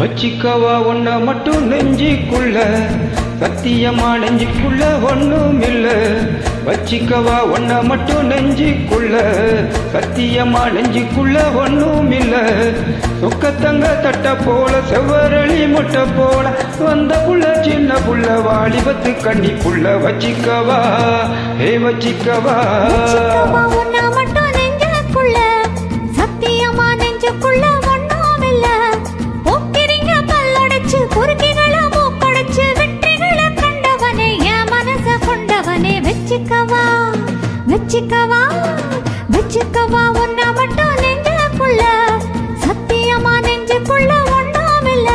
வச்சிக்கவா ஒன்ன மட்டும் நெஞ்சிக்குள்ள, சத்தியமா நெஞ்சிக்குள்ள ஒண்ணும் இல்ல. வச்சிக்கவா ஒன்ன மட்டும் நெஞ்சிக்குள்ள, சத்தியமா நெஞ்சிக்குள்ள ஒண்ணும் இல்ல. சொக்கத்தங்க தட்ட போல செவ்வரளி முட்டை போல வந்த புள்ள சின்ன புள்ள வாலிபத்து கண்ணி புள்ள. வச்சிக்கவா ஹே வச்சிக்கவா வச்சிக்கவா வச்சிக்கவா ஒன்னா மட்டும் நெஞ்சுக்குள்ள, சத்தியமா நெஞ்சுக்குள்ள ஒண்ணும் இல்ல.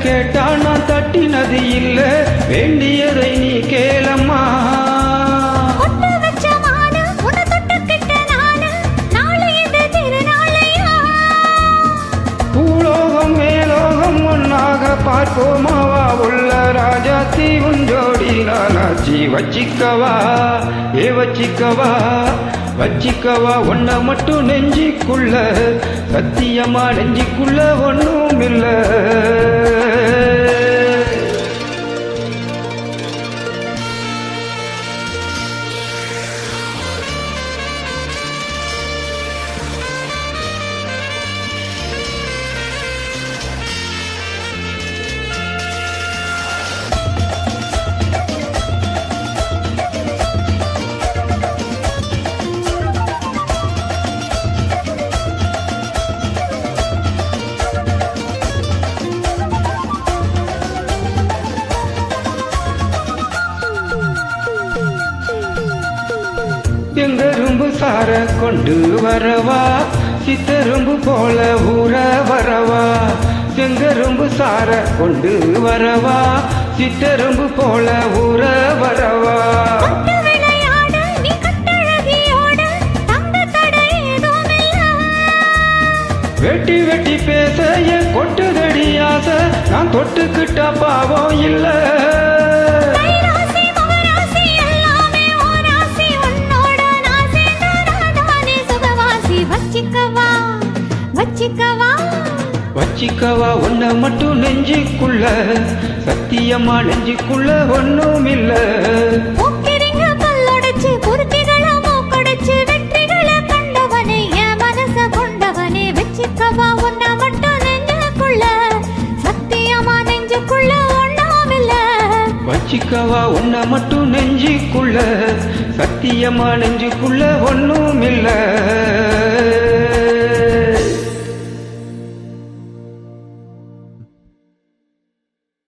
கேட்டா நான் தட்டினது இல்ல, வேண்டியதை நீ கேளம்மா. பூலோகம் மேலோகம் ஒன்னாக பார்ப்போமாவா, உள்ள ராஜாத்தி உஞ்சோடி நானாச்சி. வச்சிக்கவா ஏ வச்சிக்கவா வச்சிக்கவா ஒன்ன மட்டும் நெஞ்சிக்குள்ள, சத்தியமா நெஞ்சிக்குள்ள ஒண்ணும் இல்ல. எங்கரும்பு சார கொண்டு வரவா, சித்தரும்பு போல ஊற வரவா. செங்கரும்பு சார கொண்டு வரவா, சித்தரும்பு போல ஊற வரவா. வெட்டி வெட்டி பேச என் கொட்டுதடி ஆசை, நான் தொட்டுக்கிட்ட பாவம் இல்ல. வச்சிக்கவா ஒன்ன மட்டும் நெஞ்சிக்குள்ள, சத்தியமா நெஞ்சிக்குள்ள ஒண்ணும் இல்ல. வச்சிக்கவா ஒன்ன மட்டும் நெஞ்சுக்குள்ள, சத்தியமா நெஞ்சுக்குள்ள ஒண்ணும் இல்ல. வச்சிக்கவா ஒன்ன மட்டும் நெஞ்சிக்குள்ள, சத்தியமா நெஞ்சுக்குள்ள ஒண்ணும்